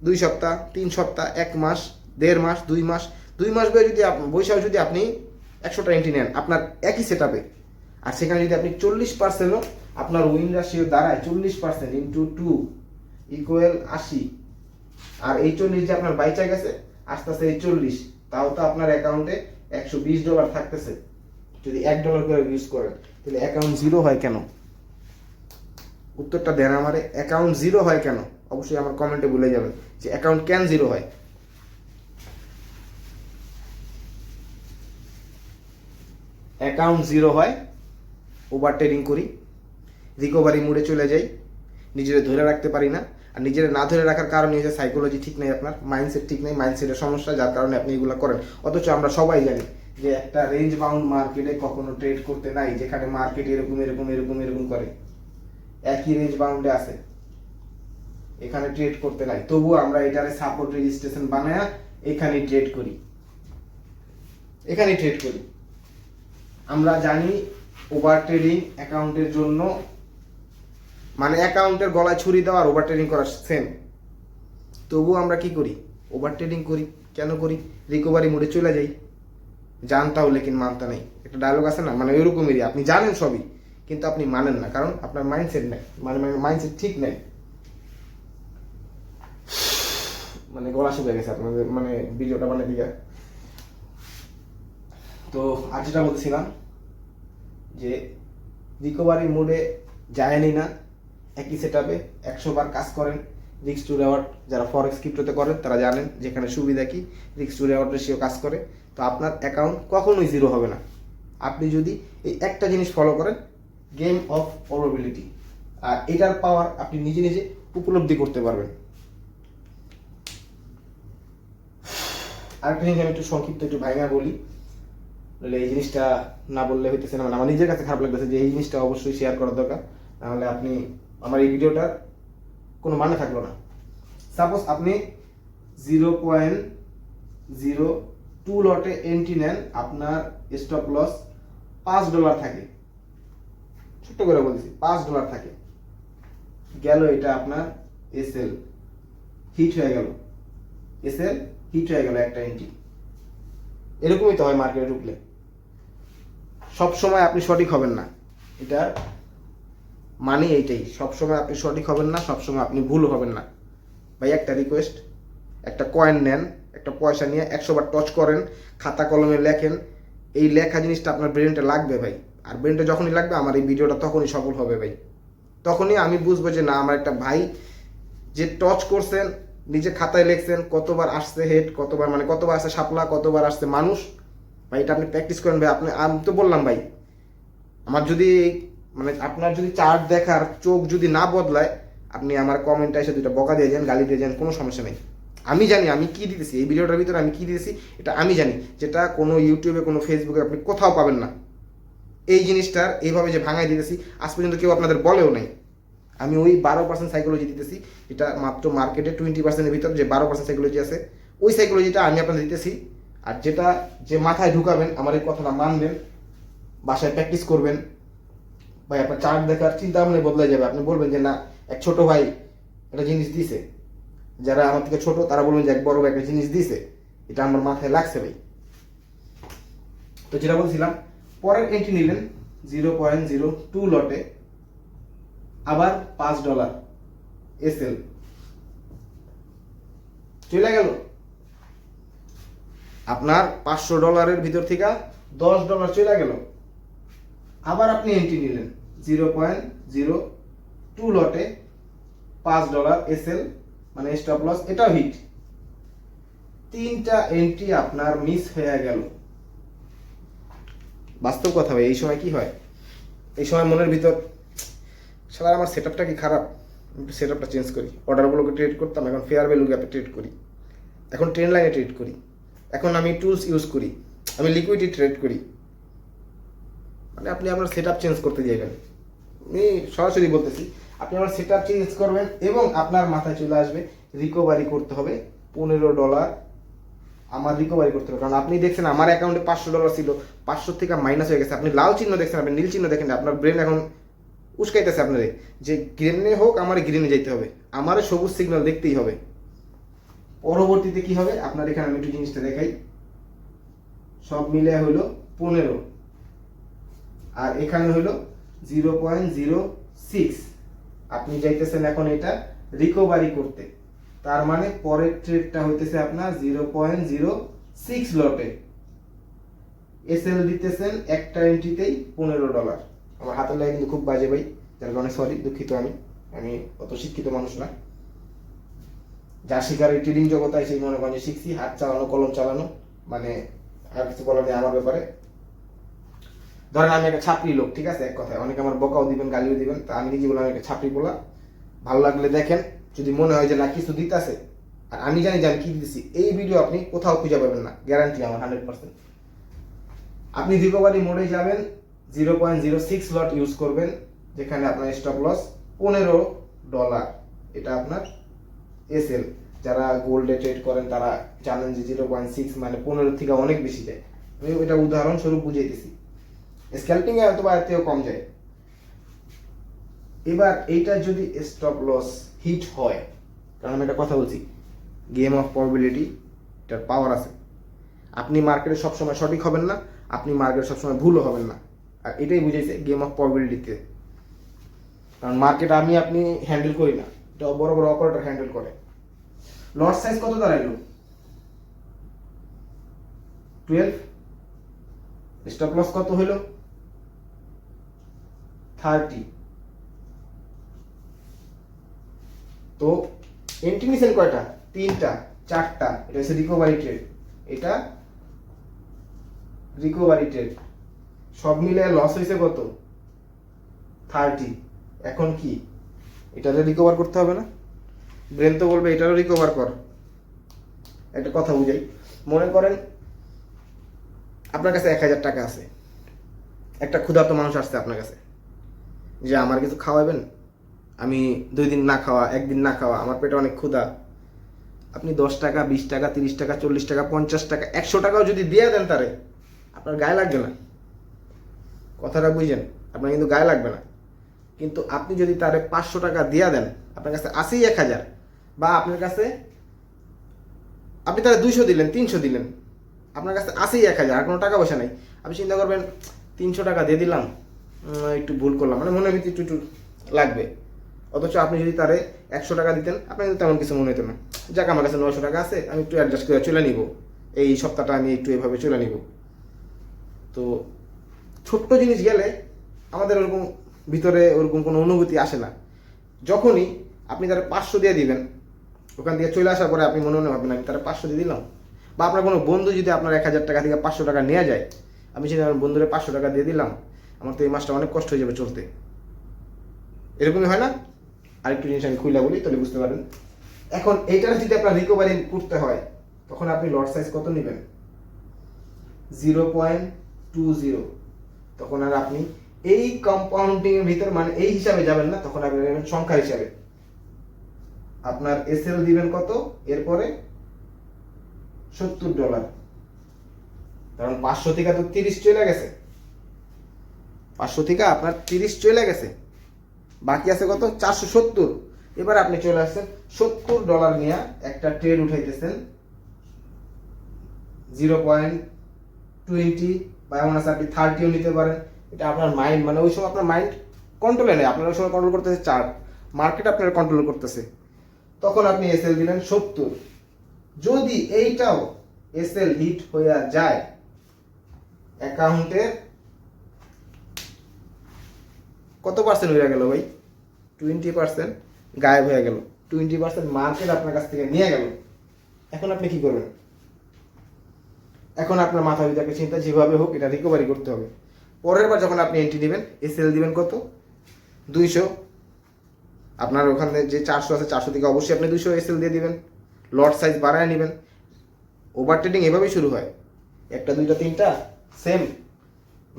2 সপ্তাহ, 3 সপ্তাহ, 1 মাস, 1.5 মাস, 2 মাস, 2 মাস বৈশাখ যদি আপনি 100টা এন্ট্রি নেন আপনার একই সেট আপে, আর সেখানে যদি আপনি 40%ও আপনার উইন রাশিও দাঁড়ায়, 40% ইন্টু 2 ইকুয়াল 80, আর এই 40 যে আপনার বাইচা গেছে আস্তে আস্তে এই 40 তাও তো আপনার অ্যাকাউন্টে $120 থাকতেছে। যদি $1 করে ইউজ করেন তাহলে অ্যাকাউন্ট জিরো হয় কেন? উত্তরটা দেন আমারে। অ্যাকাউন্ট জিরো হয় কেন? অবশ্যই আমার কমেন্টে বলে যাবেন যে অ্যাকাউন্ট কেন জিরো হয়। অ্যাকাউন্ট জিরো হয়, ওভার ট্রেডিং করি, রিকভারি মুডে চলে যাই, নিজেরা ধরে রাখতে পারি না। আর নিজেরা না ধরে রাখার কারণে হচ্ছে সাইকোলজি ঠিক নেই, আপনার মাইন্ডসেট ঠিক নেই, মাইন্ডসেটের সমস্যা, যার কারণে আপনি এগুলো করেন। অথচ আমরা সবাই জানি যে একটা রেঞ্জ বাউন্ড মার্কেটে কখনো ট্রেড করতে নাই, যেখানে মার্কেট এরকম এরকম এরকম এরকম করে, একই রেঞ্জ বাউন্ডে আছে, এখানে ট্রেড করতে নাই, তবুও আমরা এটারে সাপোর্ট রেজিস্ট্রেশন বানায়া এখানে ট্রেড করি, এখানে ট্রেড করি। আমরা জানি ওভার ট্রেডিং অ্যাকাউন্টের জন্য, মানে অ্যাকাউন্টের গলায় ছুরি দেওয়া আর ওভার ট্রেডিং করা সেম, তবুও আমরা কি করি? ওভার ট্রেডিং করি। কেন করি? রিকভারি মোডে চলে যাই। জানতাও লেকিন মানতা নেই, একটা ডায়লগ আছে না, মানে ওইরকমেরই। আপনি জানেন সবই, কিন্তু আপনি মানেন না, কারণ আপনার মাইন্ডসেট নেই, মানে মাইন্ডসেট ঠিক নেই। মানে গলা শুকিয়ে গেছে আপনাদের, মানে ভিডিওটা মানে দিকে। তো আজ যেটা বলছিলাম যে রিকভারি মোডে যায়নি না, একই সেটআপে 100 বার কাজ করেন, রিস্ক টু রেওয়ার্ড, যারা ফরেক্স ক্রিপ্টোতে করেন তারা জানেন যেখানে সুবিধা কি, রিস্ক টু রেওয়ার্ড রেশিও কাজ করে। তো আপনার অ্যাকাউন্ট কখনোই জিরো হবে না আপনি যদি এই একটা জিনিস ফলো করেন, গেম অফ প্রবাবিলিটি। আর এটার পাওয়ার আপনি নিজে নিজে উপলব্ধি করতে পারবেন। আরেকটা জিনিস আমি একটু সংক্ষিপ্ত একটু ভাইঙা বলি, এই জিনিসটা না বললে হইতেছে না, মানে আমার নিজের কাছে খারাপ লাগতেছে যে এই জিনিসটা অবশ্যই শেয়ার করা দরকার, নাহলে আপনি আমার এই ভিডিওটার কোনো মানে থাকলো না। সাপোজ আপনি 0.02 লটে এন্ট্রি নেন, আপনার স্টপ লস $5 থাকে, ছোট্ট করে বলছি $5 থাকে, গেল এটা আপনার এসএল হিট হয়ে গেল, এসএল হিট হয়ে গেল একটা এন্ট্রি। এরকমই তো হয় মার্কেটে ঢুকলে, সব সময় আপনি সঠিক হবেন না, এটা মানে এইটাই, সবসময় আপনি সঠিক হবেন না, সবসময় আপনি ভুল হবেন না। ভাই একটা রিকোয়েস্ট, একটা কয়েন নেন, একটা পয়সা নিয়ে 100 বার টচ করেন, খাতা কলমে লেখেন, এই লেখা জিনিসটা আপনার ব্রেনটা লাগবে ভাই। আর ব্রেনটা যখনই লাগবে আমার এই ভিডিওটা তখনই সফল হবে ভাই, তখনই আমি বুঝবো যে না, আমার একটা ভাই যে টচ করছেন, নিজে খাতায় লিখছেন কতবার আসছে হেড, কতবার মানে কতবার আসছে শাপলা, কতবার আসছে মানুষ। ভাই এটা আপনি প্র্যাকটিস করেন ভাই। আমি তো বললাম ভাই, আমার যদি মানে আপনার যদি চার্ট দেখার চোখ যদি না বদলায়, আপনি আমার কমেন্টে এসে দুটো বকা দিয়ে যান, গালি দিয়ে যান, কোনো সমস্যা নেই। আমি জানি আমি কি দিতেছি এই ভিডিওটার ভিতরে, আমি কি দিতেছি এটা আমি জানি, যেটা কোনো ইউটিউবে কোনো ফেসবুকে আপনি কোথাও পাবেন না। এই জিনিসটার এইভাবে যে ভাঙাই দিতেছি আজ পর্যন্ত কেউ আপনাদের বলেও নাই। আমি ওই 12% সাইকোলজি দিতেছি, এটা মাত্র মার্কেটে 20%-এর ভিতর যে 12% সাইকোলজি আছে, ওই সাইকোলজিটা আমি আপনাদের দিতেছি। আর যেটা যে মাথায় ঢুকাবেন, আমার এই কথাটা মানবেন, বাসায় প্র্যাকটিস করবেন ভাই, আপনার চার্ট দেখার চিন্তা ভাবনা বদলে যাবে। আপনি বলবেন যে না, এক ছোট ভাই একটা জিনিস দিছে, যারা আমার থেকে ছোট তারা বলবেন যে এক বড় ভাই একটা জিনিস দিছে, এটা আমার মাথায় লাগছে ভাই। তো যেটা বলছিলাম, পরের এন্ট্রি নিলেন 0.02 লটে, আবার $5 এসএল চলে গেল, আপনার $500 ভিতর থেকে $10 চলে গেল। আবার আপনি এন্ট্রি নিলেন 0.02 লটে, $5 এসএল মানে স্টপ লস, এটাও হিট। 3টা এন্ট্রি আপনার মিস হয়ে গেল। বাস্তব কথা ভাই, এই সময় কি হয়, এই সময় মনের ভিতর শালা আমার সেটআপটা কি খারাপ, একটু সেটআপটা চেঞ্জ করি। অর্ডারগুলোকে ট্রেড করতাম, এখন ফেয়ার ভ্যালু গ্যাপে ট্রেড করি, এখন ট্রেন্ড লাইনে ট্রেড করি, এখন আমি টুলস ইউজ করি, আমি লিকুইডিটি ট্রেড করি। মানে আপনি আপনার সেটআপ চেঞ্জ করতে যাবেন, আমি সরাসরি বলতেছি, আপনি আমার সেটআপ চেঞ্জ করবেন এবং আপনার মাথায় চলে আসবে রিকভারি করতে হবে $15। আমার রিকভারি করতে হবে, কারণ আপনি দেখছেন আমার অ্যাকাউন্টে $500 ছিল, 500 থেকে মাইনাস হয়ে গেছে। আপনি লাল চিহ্ন দেখছেন, আপনি নীল চিহ্ন দেখেন, আপনার ব্রেন এখন উস্কাইতেছে আপনারে যে গ্রিনে হোক, আমার গ্রিনে যেতে হবে, আমার সবুজ সিগন্যাল দেখতেই হবে। পরবর্তীতে কি হবে আপনার, এখানে আমি একটু জিনিসটা দেখাই, সব মিলে হলো 15, আর এখানে হলো 0.06। আপনি যাইতেছেন এখন এটা রিকভারি করতে, তার মানে পরের ট্রেডটা হইতেছে আপনার 0.07। 6 লটে এসএল দিতেছেন একটা এন্ট্রিতেই $15। আমার হাতের লেখা কিন্তু খুব বাজে ভাই, যার কারণে সরি, দুঃখিত। আমি অত শিক্ষিত মানুষ না। যা শিকার এই ট্রেডিং জগতে সেই মনে করেন যে শিখছি, হাত চালানো কলম চালানো, মানে আর কিছু বলার নেই আমার ব্যাপারে। ধরেন আমি একটা ছাত্রী লোক, ঠিক আছে, এক কথায় অনেকে আমার বকাও দিবেন, গালিও দিবেন, তা আমি নিজে বললাম একটা ছাত্রী বলা। ভালো লাগলে দেখেন, যদি মনে হয় যে না কিছু দিতেছে আর আমি জানি যে আমি কি দিতেছি, এই ভিডিও আপনি কোথাও খুঁজে পাবেন না, গ্যারান্টি আমার 100%। আপনি রিকভারি মোডে যাবেন, 0.06 লট ইউজ করবেন, যেখানে আপনার স্টপ লস $15। এটা আপনার এসএল। যারা গোল্ডে ট্রেড করেন তারা জানেন যে 0.6 মানে 15 থেকে অনেক বেশি যায়। আমি এটা উদাহরণস্বরূপ বুঝিয়েছি। স্ক্যাল্পিং এ হয়তো বা এতেও কম যায়। এবার এইটা যদি স্টপ লস হিট হয়, কারণ আমি একটা কথা বলছি, গেম অফ প্রবাবিলিটি, এটার পাওয়ার আছে। আপনি মার্কেটে সবসময় সঠিক হবেন না, আপনি মার্কেটে সবসময় ভুলও হবেন না, আর এটাই বুঝেছে গেম অফ প্রবাবিলিটিতে। কারণ মার্কেট আপনি হ্যান্ডেল করি না, এটা বড় বড় অপারেটর হ্যান্ডেল করে। লট সাইজ কত দাঁড়াইলো? 12। স্টপ লস কত হইল? 30। তো এন্ট্রি নিছেন কয়টা? 3টা 4টা। এটা হচ্ছে রিকভারি ট্রেড, এটা রিকভারি ট্রেড। সব মিলে লস হয়েছে কত? 30। এখন কি এটাতে রিকভার করতে হবে না? ব্রেন তো বলবে এটারও রিকভার কর। একটা কথা বুঝাই, মনে করেন আপনার কাছে 1000 টাকা আছে, একটা ক্ষুধার্ত মানুষ আসছে আপনার কাছে যে আমার কিছু খাওয়াবেন, আমি 2 দিন না খাওয়া, 1 দিন না খাওয়া, আমার পেটে অনেক ক্ষুধা। আপনি 10 টাকা, 20 টাকা, 30 টাকা, 40 টাকা, 50 টাকা, 100 টাকাও যদি দিয়ে দেন তারে, আপনার গায়ে লাগবে না। কথাটা বুঝেন, আপনার কিন্তু গায়ে লাগবে না। কিন্তু আপনি যদি তারে 500 টাকা দিয়ে দেন, আপনার কাছে আসেই 1000, বা আপনার কাছে আপনি তারে 200 দিলেন, 300 দিলেন, আপনার কাছে আসেই 1000, আর কোনো টাকা পয়সা নাই। আপনি চিন্তা করবেন 300 টাকা দিয়ে দিলাম, একটু ভুল করলাম, মানে মনের ভিতরে একটু লাগবে। অথচ আপনি যদি তারে 100 টাকা দিতেন, আপনার কিন্তু তেমন কিছু মনে হতো না। যাক, আমার কাছে 900 টাকা আছে, আমি একটু অ্যাডজাস্ট করে চলে নিব, এই সপ্তাহটা আমি একটু এভাবে চলে নিব। তো ছোট্ট জিনিস গেলে আমাদের ওরকম ভিতরে ওরকম কোনো অনুভূতি আসে না। যখনই আপনি তারা 500 দিয়ে দিবেন, ওখান থেকে চলে আসার পরে আপনি মনে মনে ভাববেন আমি তারা 500 দিয়ে দিলাম। বা আপনার কোনো বন্ধু যদি আপনার 1000 টাকা থেকে 500 টাকা নিয়ে যায়, আমি সেটা আমার বন্ধুরে 500 টাকা দিয়ে দিলাম, আমার তো এই মাসটা অনেক কষ্ট হয়ে যাবে চলতে। এরকমই হয় না? আরেকটু জিনিস আমি খুইলা বলি, তাহলে বুঝতে পারেন। এখন এইটার যদি আপনার রিকভারি করতে হয়, তখন আপনি লট সাইজ কত নেবেন? 0.20। তখন আর আপনি এই কম্পাউন্ডিং এর ভিতর, মানে এই হিসাবে যাবেন না, তখন আপনি নেবেন সংখ্যা হিসাবে। আপনার এসএল দিবেন কত? এরপরে $70। কারণ 500 থেকে তো 30 চলে গেছে, 500 থেকে আপনার 30 চলে গেছে, বাকি আছে কত? 470। এবার আপনি চলে আসছেন $70 নিয়ে একটা ট্রেড উঠাইতেছেন 0.20, বা এমন আছে আপনি 30ও নিতে পারেন। এটা আপনার মাইন্ড, মানে ওই সময় আপনার মাইন্ড কন্ট্রোলে নেই, আপনার ওই সময় কন্ট্রোল করতেছে চার্ট, মার্কেট আপনার কন্ট্রোল করতেছে। তখন আপনি এসএল দিলেন 70। যদি এইটাও এসএল হিট হয়ে যায়, অ্যাকাউন্টের কত পার্সেন্ট হয়ে গেল ভাই? 20% গায়েব হয়ে গেল। 20% মার্কেট আপনার কাছ থেকে নিয়ে গেল। এখন আপনি কি করবেন? এখন আপনার মাথা ভিতরে একটা চিন্তা, যেভাবে হোক এটা রিকভারি করতে হবে। পরের বার যখন আপনি এন্ট্রি নেবেন, এসএল দিবেন কত? 200। আপনার ওখানে যে 400 আছে, 400 থেকে অবশ্যই আপনি 200 এসএল দিয়ে দিবেন। লট সাইজ বাড়ায় নেবেন। ওভার ট্রেডিং এভাবেই শুরু হয়, 1টা 2টা 3টা সেম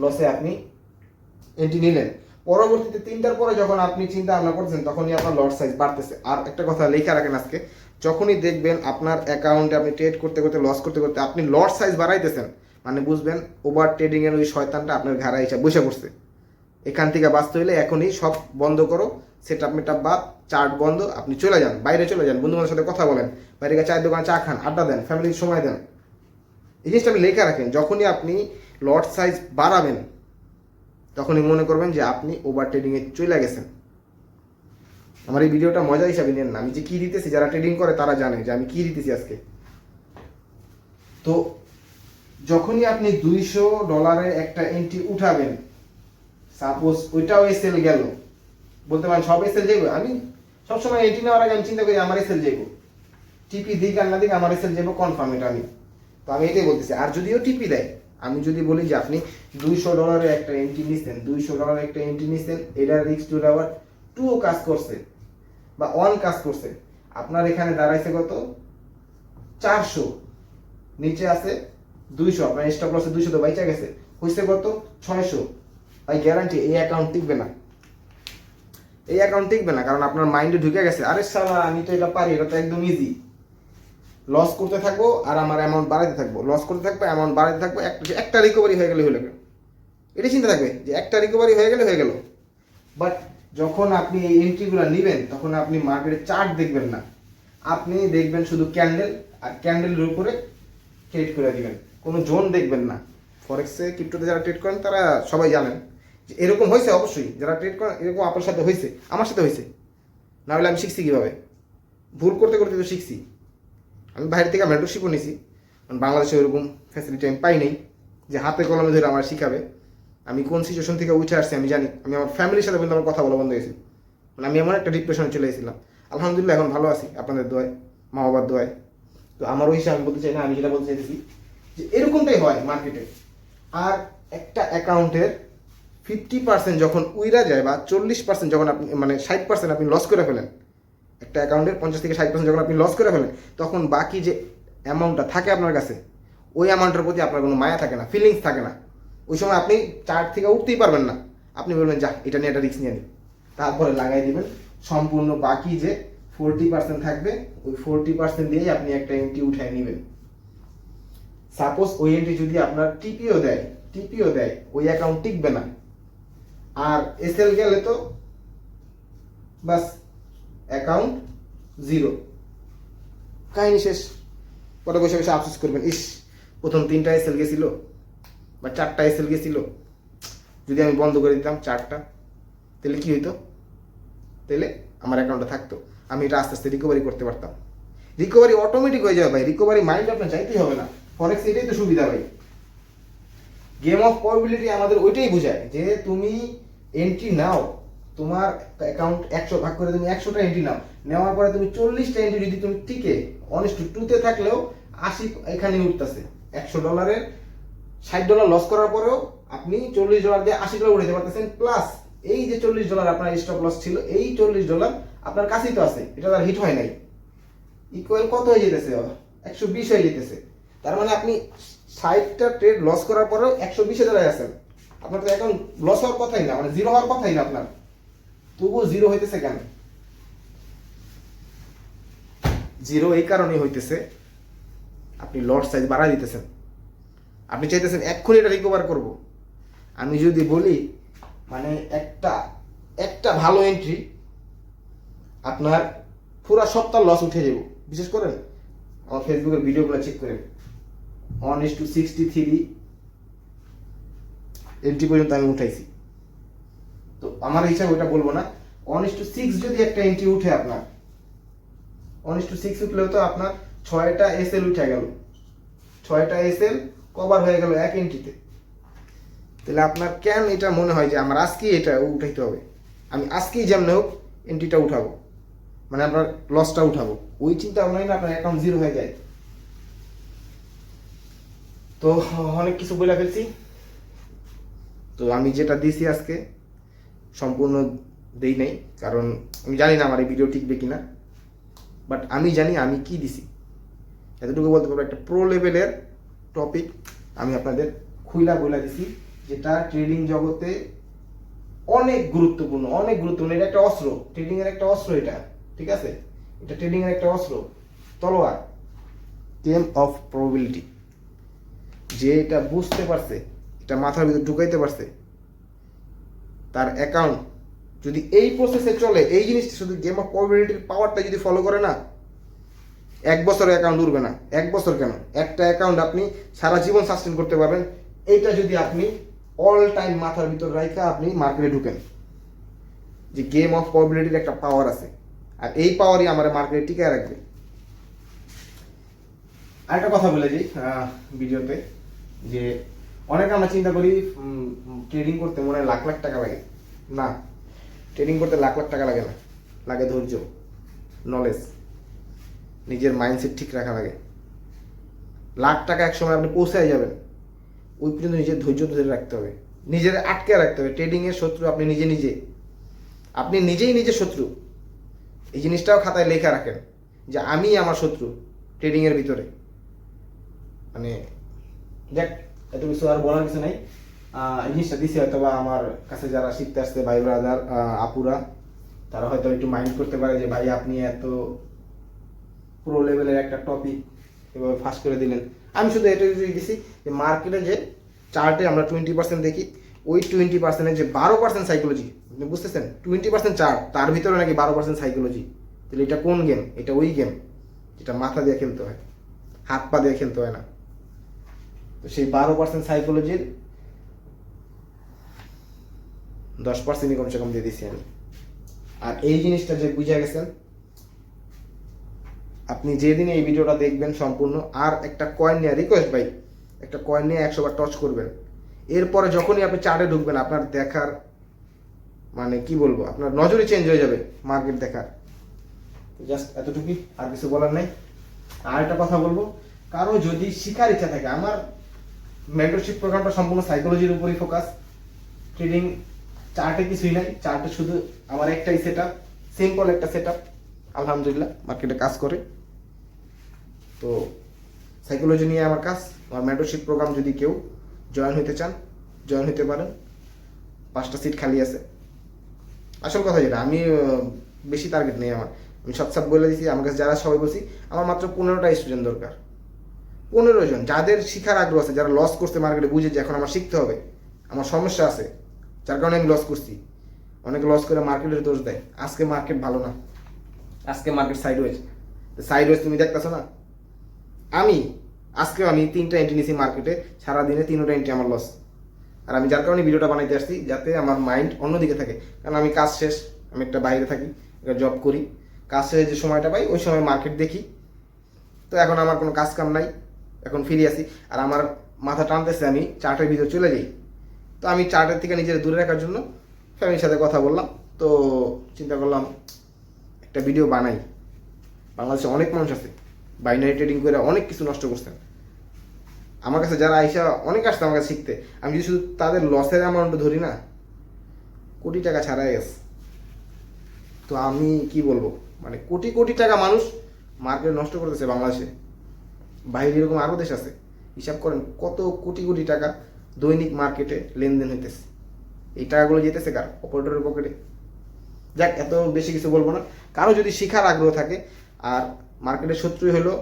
লসে আপনি এন্ট্রি নিলেন। পরবর্তীতে 3টার পরে যখন আপনি চিন্তা ভাবনা করছেন, তখনই আপনার লট সাইজ বাড়তেছে। আর একটা কথা লেখা রাখেন আজকে, যখনই দেখবেন আপনার অ্যাকাউন্টে আপনি ট্রেড করতে করতে লস করতে করতে আপনি লট সাইজ বাড়াইতেছেন, মানে বুঝবেন ওভার ট্রেডিং এর ওই শয়তানটা আপনার ঘাড়া হিসাব বসে পড়ছে। এখান থেকে বাঁচতে হলে এখনই সব বন্ধ করো, সেট আপ মেট আপ বাদ, চার্ট বন্ধ, আপনি চলে যান, বাইরে চলে যান, বন্ধু বান্ধবের সাথে কথা বলেন, বাইরে গিয়ে চায়ের দোকানে চা খান, আড্ডা দেন, ফ্যামিলির সময় দেন। এই জিনিসটা আপনি লেখা রাখেন। যখনই আপনি লট সাইজ বাড়াবেন, তখনই মনে করবেন যে আপনি ওভার ট্রেডিংয়ে চলে গেছেন। আমার এই ভিডিওটা মজা হিসাবে নেন না, আমি যে কী দিতেছি, যারা ট্রেডিং করে তারা জানে যে আমি কী দিতেছি আজকে। তো যখনই আপনি $200 একটা এন্ট্রি উঠাবেন, সাপোজ ওইটাও এসএল গেল, বলতে পারেন সব এসএল যাইব, আমি সবসময় এন্ট্রি নেওয়ার আগে আমি চিন্তা করি আমার এসএল যাইব, টিপি দিক আর না দিক আমার এসএল যাইব কনফার্ম, এটা আমি তো আমি এটাই বলতেছি। আর যদিও টিপি দেয়, আমি যদি বলি যে আপনি $200 একটা এন্ট্রি নিচ্ছেন, $200 একটা এন্ট্রি নিচ্ছেন, এটা রিস্ক টু আবার 2 কাজ করছে বা 1 কাজ করছে, আপনার এখানে দাঁড়াইছে কত 400, নিচে আছে 200, আপনার স্টপ লসে 200 তো বাইচা গেছে, হইছে কত 600। ভাই গ্যারান্টি এই অ্যাকাউন্ট টিকবে না, এই অ্যাকাউন্ট টিকবে না, কারণ আপনার মাইন্ডে ঢুকে গেছে আরে শালা আমি তো এটা পারি, এটা তো একদম ইজি, লস করতে থাকবো আর আমার অ্যামাউন্ট বাড়াতে থাকবো, লস করতে থাকবো অ্যামাউন্ট বাড়াতে থাকবো, একটা রিকভারি হয়ে গেলে হয়ে গেল, এটাই চিন্তা থাকবে যে একটা রিকভারি হয়ে গেলে হয়ে গেল। বাট যখন আপনি এই এন্ট্রিগুলো নেবেন তখন আপনি মার্কেটে চার্ট দেখবেন না, আপনি দেখবেন শুধু ক্যান্ডেল, আর ক্যান্ডেলের উপরে ট্রেড করে দিবেন, কোনো জোন দেখবেন না। ফরেক্সে ক্রিপ্টোতে যারা ট্রেড করেন তারা সবাই জানেন যে এরকম হয়েছে, অবশ্যই যারা ট্রেড করেন এরকম আপনার সাথে হয়েছে, আমার সাথে হয়েছে, না হলে আমি শিখছি কীভাবে, ভুল করতে করতে তো শিখছি। আমি বাইরে থেকে মেন্টরশিপও নিয়েছি, কারণ বাংলাদেশে ওইরকম ফ্যাসিলিটি আমি পাই নাই যে হাতে কলমে ধরে আমার শিখাবে। আমি কোন সিচুয়েশন থেকে উঠে আসছি আমি জানি, আমি আমার ফ্যামিলির সাথে কিন্তু আমার কথা বলা বন্ধ হয়েছিল, মানে আমি এমন একটা ডিপ্রেশনে চলে এসেছিলাম। আলহামদুলিল্লাহ এখন ভালো আছি আপনাদের দোয়ায়, মা বাবার দোয়ায়। তো আমার ওই হিসাবে আমি বলতে চাই না, আমি যেটা বলতে চাইতেছি যে এরকমটাই হয় মার্কেটে। আর একটা অ্যাকাউন্টের 50% যখন উইরা যায় বা 40% যখন আপনি মানে 60% আপনি লস করে ফেলেন, একটা অ্যাকাউন্টের 50 থেকে 60% যখন আপনি লস করে ফেলেন, তখন বাকি যে অ্যামাউন্টটা থাকে আপনার কাছে, ওই অ্যামাউন্টের প্রতি আপনার কোনো মায়া থাকে না, ফিলিংস থাকে না। ওই সময় আপনি চার্ট থেকে উঠতেই পারবেন না, আপনি বলবেন যা এটা নিয়ে একটা রিস্ক নিয়ে নিন, তারপরে লাগাই দিবেন সম্পূর্ণ বাকি যে 40% থাকবে, ওই 40% দিয়েই আপনি একটা এন্ট্রি উঠায় নেবেন। সাপোজ ওই এন্ট্রি যদি আপনার টিপিও দেয় ওই অ্যাকাউন্ট টিকবে না, আর এসএল গেলে তো বাস অ্যাকাউন্ট জিরো, কাহিনী শেষ। পরে বসে বসে আফসোস করবেন, ইস প্রথম 3টা এসএল গেছিল বা 4টা এসএল গেছিল, যদি আমি বন্ধ করে দিতাম 4টা, তাহলে কি হইতো, তাহলে আমার অ্যাকাউন্টটা থাকতো, আমি এটা আস্তে আস্তে রিকভারি করতে পারতাম। রিকভারি অটোমেটিক হয়ে যাবে ভাই, রিকভারি মাইন্ড আপনার চাইতেই হবে না। ফরেক্স এটাই তো সুবিধা ভাই, গেম অফ প্রবাবিলিটি আমাদের ওইটাই বোঝায় যে তুমি এন্ট্রি নাও, তোমার অ্যাকাউন্ট 100 ভাগ করে তুমি 100টা এন্ট্রি নাও, নেওয়ার পরে তুমি 40টা এন্ট্রি যদি তুমি টিকে অনেস্ট টুতে থাকলেও 80 এখানে উঠতেছে, $100 $60 লস করার পরেও আপনি $40 দিয়ে $80 উঠাতে পারতেছেন, প্লাস এই যে $40 আপনার স্টপ লস ছিল, এই $40 আপনার কাছেই তো আছে, এটা তার হিট হয় নাই, ইকুয়াল কত হয়ে যেতেছে 120 হয়ে যেতেছে। তার মানে আপনি 60টা ট্রেড লস করার পরেও 120-এ দাঁড়ায় আছেন, আপনার তো এখন লস হওয়ার কথাই না, মানে জিরো হওয়ার কথাই না আপনার, তবুও জিরো হইতেছে কেন? জিরো এই কারণেই হইতেছে আপনি লট সাইজ বাড়াই দিতেছেন, আপনি চাইতেছেন এক্ষুনি এটা রিকভার করব। আমি যদি বলি মানে একটা ভালো এন্ট্রি আপনার পুরা সপ্তাহ লস উঠে যাব। বিশেষ করে আমার ফেসবুকের ভিডিওগুলো চেক করেন, 1:63 এন্ট্রি পর্যন্ত আমি উঠাইছি। তো আমার হিসাব ওটা বলবো না, 1:6 যদি একটা এন্ট্রি উঠে আপনার, 1:6 উঠলেও তো আপনার 6টা এসএল উঠে গেল, 6টা এসএল কভার হয়ে গেল এক এন্ট্রিতে। তাহলে আপনার কেন এটা মনে হয় যে আমার আজকেই এটা উঠাইতে হবে, আমি আজকেই যেমন হোক এন্ট্রিটা উঠাবো, মানে আপনার লসটা উঠাবো, ওই চিন্তা ভাবনাই না আপনার অ্যাকাউন্ট জিরো হয়ে যায়। তো অনেক কিছু বলে ফেলছি, তো আমি যেটা দিছি আজকে সম্পূর্ণ দেই নাই, কারণ আমি জানি না আমার এই ভিডিও টিকবে কিনা, বাট আমি জানি আমি কি দিছি, এতটুকু বলতে পারবো একটা প্রো লেভেলের টপিক আমি আপনাদের খুইলা বইলা দিছি, যেটা ট্রেডিং জগতে অনেক গুরুত্বপূর্ণ, এটা একটা অস্ত্র, ট্রেডিং এর একটা অস্ত্র, এটা ঠিক আছে, এটা ট্রেডিং এর একটা অস্ত্র, তলোয়ার, গেম অফ প্রবাবিলিটি। যে এটা বুঝতে পারছে, এটা মাথার ভিতরে ঢুকাইতে পারছে, তার অ্যাকাউন্ট যদি এই প্রসেসে চলে, এই জিনিসটা শুধু গেম অফ প্রবাবিলিটির পাওয়ারটা যদি ফলো করে না, 1 বছর অ্যাকাউন্ট উঠবে না। 1 বছর কেন, একটা অ্যাকাউন্ট আপনি সারা জীবন সাস্টেন করতে পারবেন, এইটা যদি আপনি অল টাইম মাথার ভিতর রাখা আপনি মার্কেটে ঢুকেন, যে গেম অফ প্রবাবিলিটির একটা পাওয়ার আছে, আর এই পাওয়ারই আমার মার্কেটে টিকায় রাখবে। আরেকটা কথা বলে যাই ভিডিওতে, যে অনেকে আমরা চিন্তা করি ট্রেডিং করতে মনে হয় লাখ লাখ টাকা লাগে। না, ট্রেডিং করতে লাখ লাখ টাকা লাগে না, লাগে ধৈর্য, নলেজ, নিজের মাইন্ডসেট ঠিক রাখা লাগে। লাখ টাকা এক সময় আপনি পৌঁছায় যাবেন, ওই পর্যন্ত নিজের ধৈর্য ধরে রাখতে হবে, নিজের আটকে রাখতে হবে। ট্রেডিংয়ের শত্রু আপনি আপনি নিজেই নিজের শত্রু। এই জিনিসটাও খাতায় লেখা রাখেন যে আমি আমার শত্রু ট্রেডিংয়ের ভিতরে। মানে দেখ, এত কিছু আর বলার কিছু নাই। এই জিনিসটা দিছি হয়তো বা আমার কাছে যারা শিখতে আসছে ভাই ব্রাদার আপুরা, তারা হয়তো একটু মাইন্ড করতে পারে যে ভাই আপনি এত প্রো লেভেলের একটা টপিক এভাবে ফাঁস করে দিলেন। আমি শুধু এটা দিছি যে মার্কেটে যে চার্টে আমরা 20% দেখি, ওই 20%-এর যে 12% সাইকোলজি, আপনি বুঝতেছেন? 20% চার্ট, তার ভিতরে নাকি 12% সাইকোলজি। তাহলে এটা কোন গেম? এটা ওই গেম যেটা মাথা দিয়ে খেলতে হয়, হাত পা দিয়ে খেলতে হয় না। তো সেই 12% সাইকোলজির 10%ই কমসে কম দিয়ে দিছি আমি। আর এই জিনিসটা যে বুঝে গেছেন, আপনি যেদিন এই ভিডিওটা দেখবেন সম্পূর্ণ, আর একটা কয়েন নিয়ে রিকোয়েস্ট ভাই, একটা কয়েন নিয়ে 100 বার টচ করবেন। এরপরে যখনই আপনি চার্টে ঢুকবেন, আপনার দেখার মানে কি বলবো, আপনার নজরই চেঞ্জ হয়ে যাবে মার্কেট দেখার। জাস্ট এতটুকুই, আর কিছু বলার নাই। আর একটা কথা বলবো, কারো যদি শিখার ইচ্ছা থাকে, আমার মেন্টরশিপ প্রোগ্রামটা সম্পূর্ণ সাইকোলজির উপরই ফোকাস। ট্রেডিং চার্টে কিছুই নাই, চার্টে শুধু আমার একটাই সেট আপ, সিম্পল একটা সেট আপ, আলহামদুলিল্লাহ মার্কেটে কাজ করে। তো সাইকোলজি নিয়ে আমার কাজ। আমার মেন্টরশিপ প্রোগ্রাম যদি কেউ জয়েন হতে চান, জয়েন হতে পারেন। 5টা সিট খালি আছে। আসল কথা যেটা, আমি বেশি টার্গেট নেই আমার, আমি সব বলে দিচ্ছি। আমার কাছে যারা সবাই বলছি, আমার মাত্র 15টা স্টুডেন্ট দরকার। 15 জন যাদের শিখার আগ্রহ আছে, যারা লস করছে মার্কেটে, বুঝে যে এখন আমার শিখতে হবে, আমার সমস্যা আছে, যার কারণে আমি লস করছি। অনেকে লস করে মার্কেটের দোষ দেয়, আজকে মার্কেট ভালো না, আজকে মার্কেট সাইডওয়েজ। সাইডওয়েজ তুমি দেখতেছো না? আজকেও আমি 3টা এন্ট্রি নিয়েছি মার্কেটে, সারাদিনে 3টা এন্ট্রি আমার লস। আর আমি যার কারণে ভিডিওটা বানাইতে আসছি, যাতে আমার মাইন্ড অন্যদিকে থাকে। কারণ আমি কাজ শেষ, আমি একটা বাইরে থাকি, একটা জব করি, কাজ শেষে যে সময়টা পাই ওই সময় মার্কেট দেখি। তো এখন আমার কোনো কাজ কাম নাই, এখন ফিরে আসি। আর আমার মাথা টানতেছে আমি চার্টের ভিতরে চলে যাই। তো আমি চার্টের থেকে নিজের দূরে রাখার জন্য ফ্যামিলির সাথে কথা বললাম। তো চিন্তা করলাম একটা ভিডিও বানাই। বাংলাদেশে অনেক মানুষ আছে বাইনারি ট্রেডিং করে অনেক কিছু নষ্ট করছেন। আমার কাছে যারা আইসা অনেক আসছে আমার কাছে শিখতে, আমি যদি শুধু তাদের লসের অ্যামাউন্ট ধরি না, কোটি টাকা ছাড়াই গেছে। তো আমি কি বলবো, মানে কোটি কোটি টাকা মানুষ মার্কেট নষ্ট করতেছে বাংলাদেশে। বাইরে এরকম আরও দেশ আছে, হিসাব করেন কত কোটি কোটি টাকা দৈনিক মার্কেটে লেনদেন হইতেছে। এই টাকাগুলো যেতেছে কার? অপারেটরের পকেটে। যাক, এত বেশি কিছু বলবো না। কারো যদি শিখার আগ্রহ থাকে, আর মার্কেটের শত্রুই হলো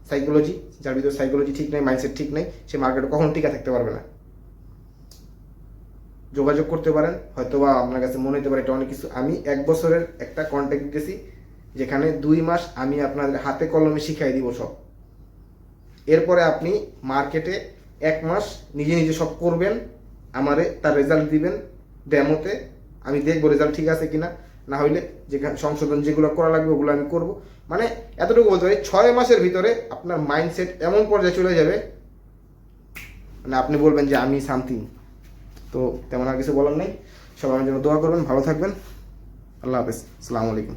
সাইকোলজি, যার ভিতরে সাইকোলজি ঠিক নেই, মাইন্ডসেট ঠিক নেই, সে মার্কেটে কখনো টিকা থাকতে পারবে না। যোগাযোগ করতে পারেন, হয়তো বা আপনার কাছে মনে হতে পারে এটা অনেক কিছু। আমি 1 বছরের একটা কন্ট্যাক্ট দিতেছি, যেখানে 2 মাস আমি আপনাদের হাতে কলমে শিখাই দিব সব। এরপরে আপনি মার্কেটে 1 মাস নিজে নিজে সব করবেন, আমারে তার রেজাল্ট দিবেন ডেমোতে। আমি দেখবো রেজাল্ট ঠিক আছে কিনা, না হইলে যেখানে সংশোধন যেগুলো করা লাগবে ওগুলো আমি করব। মানে এতটুকু বলতে পারি, 6 মাসের ভিতরে আপনার মাইন্ডসেট এমন পর্যায়ে চলে যাবে, মানে আপনি বলবেন যে আমি সামথিং। তো তেমন আর কিছু বলার নেই। সবাই আমার জন্য দোয়া করবেন, ভালো থাকবেন। আল্লাহ হাফেজ, আসসালামু আলাইকুম।